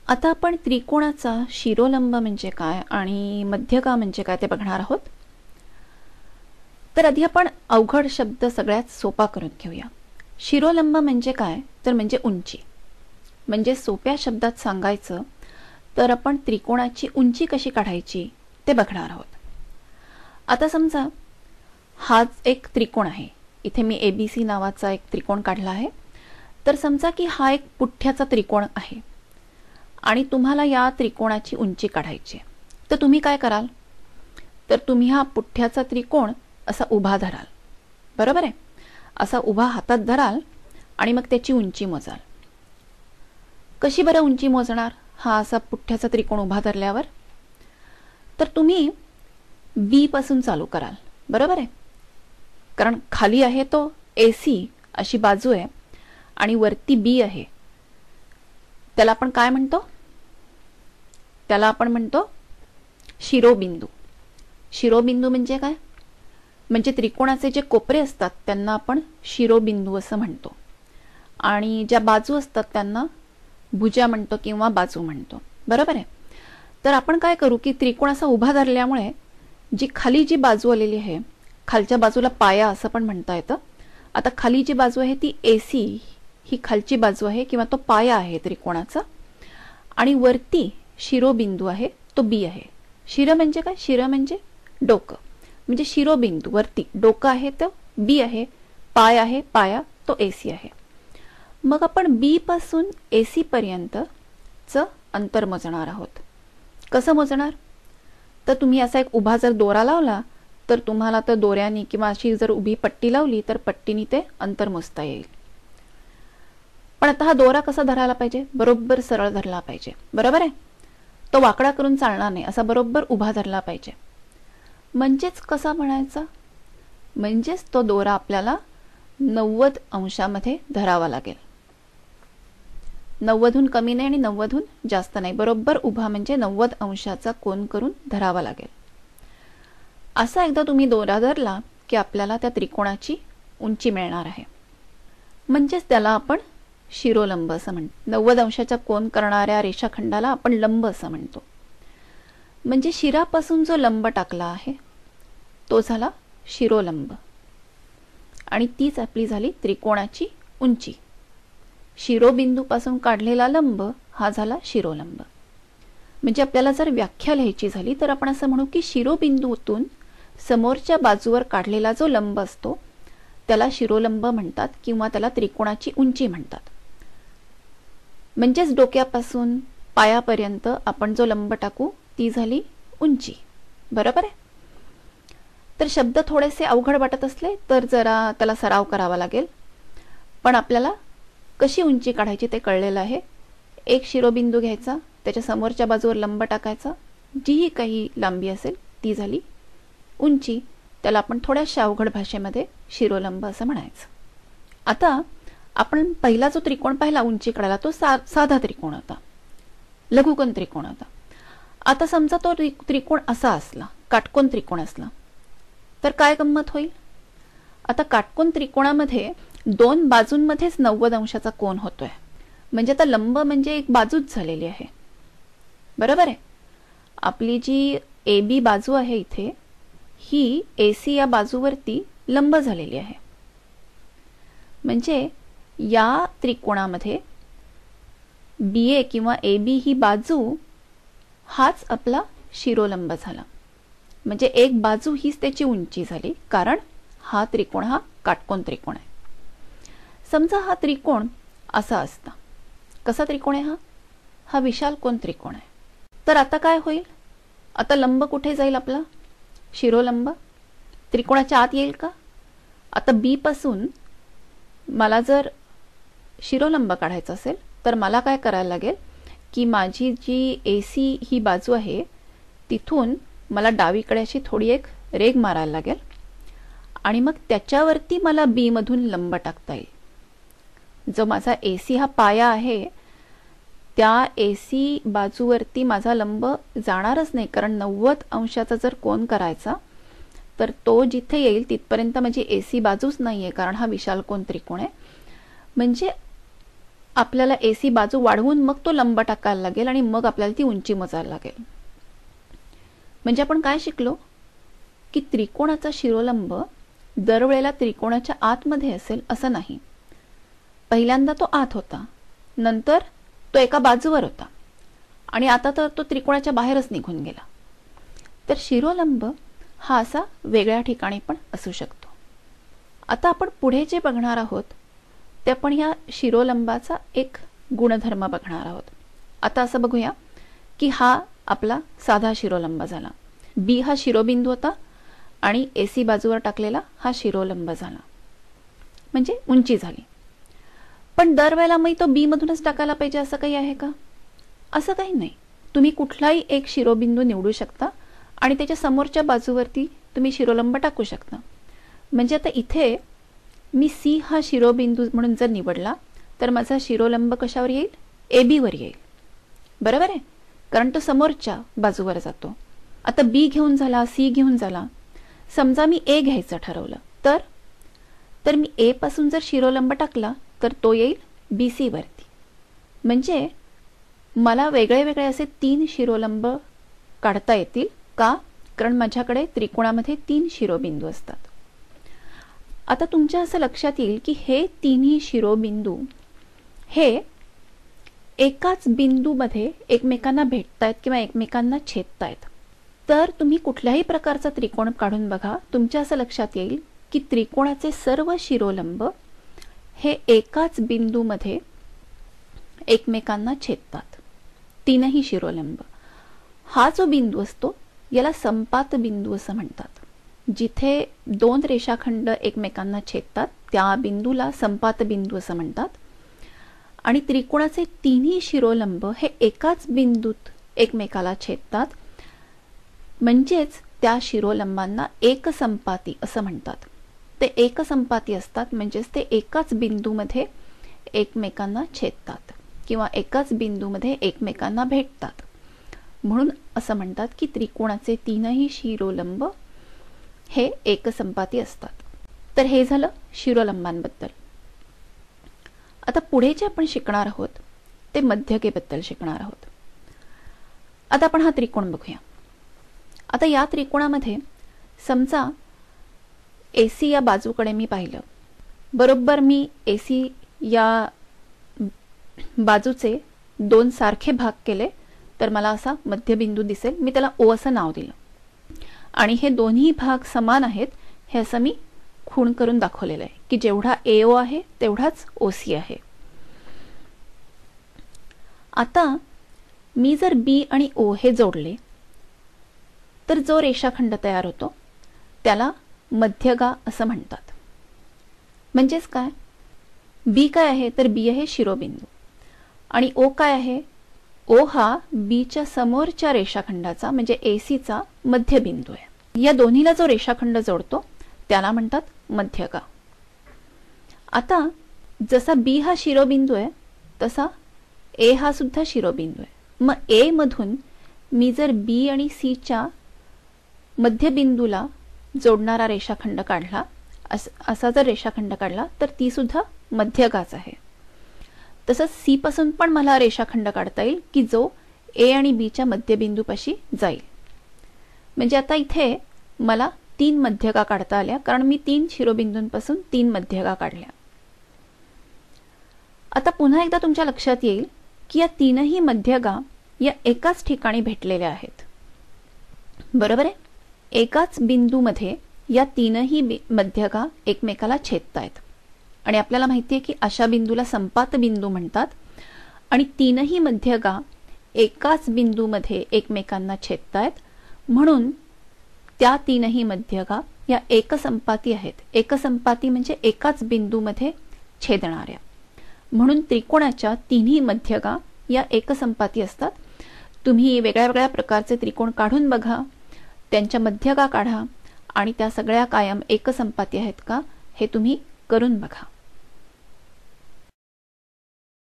आता आपण त्रिकोणाचा शिरोलंब म्हणजे काय आणि मध्यका म्हणजे काय ते बघणार आहोत. तर आधी आपण अवघड शब्द सगळ्यात सोपा करून घेऊया. शिरोलंब म्हणजे काय तर म्हणजे उंची. म्हणजे सोप्या शब्दात सांगायचं तर आपण त्रिकोणाची उंची कशी काढायची ते बघणार आहोत. आता समजा हा एक त्रिकोण आहे. इथे मी ABC नावाचा एक त्रिकोण काढला आहे. तर समजा की हा एक पुठ्ठ्याचा त्रिकोण आहे आणि तुम्हाला या त्रिकोणाची उंची काढायची आहे. तर तुम्ही काय कराल तर तुम्ही हा पुठ्ठ्याचा त्रिकोण असा उभा धराल. बरोबर आहे. असा उभा हातात धराल आणि मग त्याची उंची मोजाल. कशी बरं उंची मोजणार हा असा पुठ्ठ्याचा त्रिकोण उभा धरल्यावर? तर तुम्ही B पासून चालू कराल. बरोबर आहे. कारण खाली आहे तो AC अशी बाजू आहे आणि वरती B आहे. त्याला आपण काय म्हणतो? त्याला आपण म्हणतो शिरोबिंदू. शिरोबिंदू म्हणजे काय? म्हणजे त्रिकोणाचे जे कोपरे असतात त्यांना आपण शिरोबिंदू असं म्हणतो आणि ज्या बाजू असतात त्यांना भुजा म्हणतो किंवा बाजू म्हणतो. बरोबर आहे. तर आपण काय करू की त्रिकोण असा उभा धरल्यामुळे जी खाली जी बाजू आलेली आहे, खालच्या बाजूला पाया असं पण म्हणता येतं. आता खाली जी बाजू आहे ती AC ही खालची बाजू आहे किंवा तो पाया आहे त्रिकोणाचा आणि वरती शिरोबिंदू आहे तो B आहे. शिर म्हणजे काय? शिर म्हणजे डोकं. म्हणजे शिरोबिंदू वरती डोकं आहे तो B आहे, पाय आहे पाया तो AC आहे. मग आपण B पासून AC पर्यंतचं अंतर मोजणार आहोत. कसं मोजणार? तर तुम्ही असा एक उभा जर दोरा लावला तर तुम्हाला तर दोऱ्याने किंवा अशी जर उभी पट्टी लावली तर पट्टीने ते अंतर मोजता येईल. पण आता हा दोरा कसा धरायला पाहिजे? बरोबर सरळ धरला पाहिजे. बरोबर आहे. तो वाकडा करून चालणार नाही, असा बरोबर उभा धरला पाहिजे. म्हणजेच कसा म्हणायचा? म्हणजेच तो दोरा आपल्याला 90 अंशामध्ये धरावा लागेल. 90हून कमी नाही आणि 90हून जास्त नाही. बरोबर उभा म्हणजे 90 अंशाचा कोन करून धरावा लागेल. असा एकदा तुम्ही दोरा धरला की आपल्याला त्या त्रिकोणाची उंची मिळणार आहे. म्हणजेच त्याला आपण शिरोलंब असं म्हणतो. 90 अंशाचा कोन करणाऱ्या रेषाखंडाला आपण लंब असं म्हणतो. म्हणजे शिरापासून जो लंब टाकला आहे तो झाला शिरोलंब आणि तीच आपली झाली त्रिकोणाची उंची. शिरोबिंदूपासून काढलेला लंब हा झाला शिरोलंब. म्हणजे आपल्याला जर व्याख्या लिहायची झाली तर आपण असं म्हणू की शिरोबिंदूतून समोरच्या बाजूवर काढलेला जो लंब असतो त्याला शिरोलंब म्हणतात किंवा त्याला त्रिकोणाची उंची म्हणतात. म्हणजेच डोक्यापासून पायापर्यंत आपण जो लंब टाकू ती झाली उंची. बरोबर आहे. तर शब्द थोडेसे अवघड वाटत असले तर जरा त्याला सराव करावा लागेल. पण आपल्याला कशी उंची काढायची ते कळलेलं आहे. एक शिरोबिंदू घ्यायचा, त्याच्या समोरच्या बाजूवर लंब टाकायचा, जीही काही लांबी असेल ती झाली उंची. त्याला आपण थोड्याशा अवघड भाषेमध्ये शिरोलंब असं म्हणायचं. आता आपण पहिला जो त्रिकोण पाहिला उंची काढायला तो साधा त्रिकोण होता, लघुकोन त्रिकोण होता. आता समजा तो त्रिकोण असा असला, काटकोन त्रिकोण असला तर काय गंमत होईल? आता काटकोन त्रिकोणामध्ये दोन बाजूंमध्येच 90 अंशाचा कोन होतोय. म्हणजे आता लंब म्हणजे एक बाजूच झालेली आहे. बरोबर आहे. आपली जी AB बाजू आहे इथे ही AC या बाजूवरती लंब झालेली आहे. म्हणजे या त्रिकोणामध्ये BA किंवा AB ही बाजू हाच आपला शिरोलंब झाला. म्हणजे एक बाजू हीच त्याची उंची झाली कारण हा त्रिकोण हा काटकोन त्रिकोण आहे. समजा हा त्रिकोण असा असता. कसा त्रिकोण आहे हा? हा विशालकोन त्रिकोण आहे. तर आता काय होईल? आता लंब कुठे जाईल आपला? शिरोलंब त्रिकोणाच्या आत येईल का? आता B पासून मला जर शिरोलंब काढायचा असेल तर मला काय करायला लागेल की माझी जी AC ही बाजू आहे तिथून मला डावीकडे अशी थोडी एक रेघ मारायला लागेल आणि मग त्याच्यावरती मला B मधून लंब टाकता येईल. जो माझा AC हा पाया आहे त्या AC बाजूवरती माझा लंब जाणारच नाही कारण 90 अंशाचा जर कोन करायचा तर तो जिथे येईल तिथपर्यंत माझी AC बाजूच नाहीये कारण हा विशालकोन त्रिकोण आहे. म्हणजे आपल्याला AC बाजू वाढवून मग तो लंब टाकायला लागेल आणि मग आपल्याला ती उंची मोजायला लागेल. म्हणजे आपण काय शिकलो की त्रिकोणाचा शिरोलंब दरवेळेला त्रिकोणाच्या आतमध्ये असेल असं नाही. पहिल्यांदा तो आत होता, नंतर तो एका बाजूवर होता आणि आता तर तो त्रिकोणाच्या बाहेरच निघून गेला. तर शिरोलंब हा असा वेगळ्या ठिकाणी पण असू शकतो. आता आपण पुढे जे बघणार आहोत ते आपण ह्या शिरोलंबाचा एक गुणधर्म बघणार आहोत. आता असं बघूया की हा आपला साधा शिरोलंब झाला, बी हा शिरोबिंदू होता आणि AC बाजूवर टाकलेला हा शिरोलंब झाला, म्हणजे उंची झाली. पण दरवेळेला मी तो बी मधूनच टाकायला पाहिजे असं काही आहे का? असं काही नाही. तुम्ही कुठलाही एक शिरोबिंदू निवडू शकता आणि त्याच्या समोरच्या बाजूवरती तुम्ही शिरोलंब टाकू शकता. म्हणजे आता इथे मी C हा शिरोबिंदू म्हणून जर निवडला तर माझा शिरोलंब कशावर येईल? AB वर येईल. बरोबर आहे, कारण तो समोरच्या बाजूवर जातो. आता B घेऊन झाला, C घेऊन झाला. समजा मी A घ्यायचं ठरवलं तर मी A पासून जर शिरोलंब टाकला तर तो येईल BC वरती. म्हणजे मला वेगळे वेगळे असे 3 शिरोलंब काढता येतील का? कारण माझ्याकडे त्रिकोणामध्ये 3 शिरोबिंदू असतात. आता तुमच्या असं लक्षात येईल की हे तिन्ही शिरोबिंदू हे एकाच बिंदूमध्ये एकमेकांना भेटतायत किंवा एकमेकांना छेदतायत. तर तुम्ही कुठल्याही प्रकारचा त्रिकोण काढून बघा, तुमच्या असं लक्षात येईल की त्रिकोणाचे सर्व शिरोलंब हे एकाच बिंदूमध्ये एकमेकांना छेदतात. तीनही शिरोलंब. हा जो बिंदू असतो याला संपात बिंदू असं म्हणतात. जिथे 2 रेषाखंड एकमेकांना छेदतात त्या बिंदूला संपात बिंदू असं म्हणतात. आणि त्रिकोणाचे तिन्ही शिरोलंब हे एकाच बिंदूत एकमेकाला छेदतात, म्हणजेच त्या शिरोलंबांना एकसंपाती असं म्हणतात. ते एकसंपाती असतात म्हणजेच ते एकाच बिंदूमध्ये एकमेकांना छेदतात किंवा एकाच बिंदूमध्ये एकमेकांना भेटतात. म्हणून असं म्हणतात की त्रिकोणाचे तीनही शिरोलंब हे एकसंपाती असतात. तर हे झालं शिरोलंबांबद्दल. आता पुढे जे आपण शिकणार आहोत ते मध्यकेबद्दल शिकणार आहोत. आता आपण हा त्रिकोण बघूया. आता या त्रिकोणामध्ये समजा AC या बाजूकडे मी पाहिलं, बरोबर मी AC या बाजूचे 2 सारखे भाग केले तर मला असा मध्यबिंदू दिसेल. मी त्याला O असं नाव दिलं आणि हे दोन्ही भाग समान आहेत हे असं मी खूण करून दाखवलेलं आहे की जेवढा AO आहे तेवढाच OC आहे. आता मी जर B आणि O हे जोडले तर जो रेषाखंड तयार होतो त्याला मध्यगा असं म्हणतात. म्हणजेच काय? B काय आहे तर B आहे शिरोबिंदू आणि O काय आहे? O हा B च्या समोरच्या रेषाखंडाचा म्हणजे AC चा मध्यबिंदू आहे. या दोन्हीला जो रेषाखंड जोडतो त्याला म्हणतात मध्यगा. आता जसा B हा शिरोबिंदू आहे तसा A हा सुद्धा शिरोबिंदू आहे. मग A मधून मी जर B आणि C च्या मध्यबिंदूला जोडणारा रेषाखंड काढला, असा जर रेषाखंड काढला तर ती सुद्धा मध्यगाच आहे. तसंच C पासून पण मला रेषाखंड काढता येईल की जो A आणि B च्या मध्यबिंदूपाशी जाईल. म्हणजे आता इथे मला 3 मध्यगा काढता आल्या कारण मी 3 शिरोबिंदूंपासून 3 मध्यगा काढल्या. आता पुन्हा एकदा तुमच्या लक्षात येईल की या तीनही मध्यगा या एकाच ठिकाणी भेटलेल्या आहेत. बरोबर आहे? एकाच बिंदूमध्ये या तीनही मध्यगा एकमेकाला छेदतायत आणि आपल्याला माहिती आहे की अशा बिंदूला संपात बिंदू म्हणतात. आणि तीनही मध्यगा एकाच बिंदूमध्ये एकमेकांना छेदतायत म्हणून त्या तीनही मध्यगा या एकसंपाती आहेत. एकसंपाती म्हणजे एकाच बिंदूमध्ये छेदणाऱ्या. म्हणून त्रिकोणाच्या तिन्ही मध्यगा या एकसंपाती असतात. तुम्ही वेगळ्या वेगळ्या प्रकारचे त्रिकोण काढून बघा, त्यांच्या मध्यगा काढा आणि त्या सगळ्या कायम एकसंपाती आहेत का हे तुम्ही करून बघा.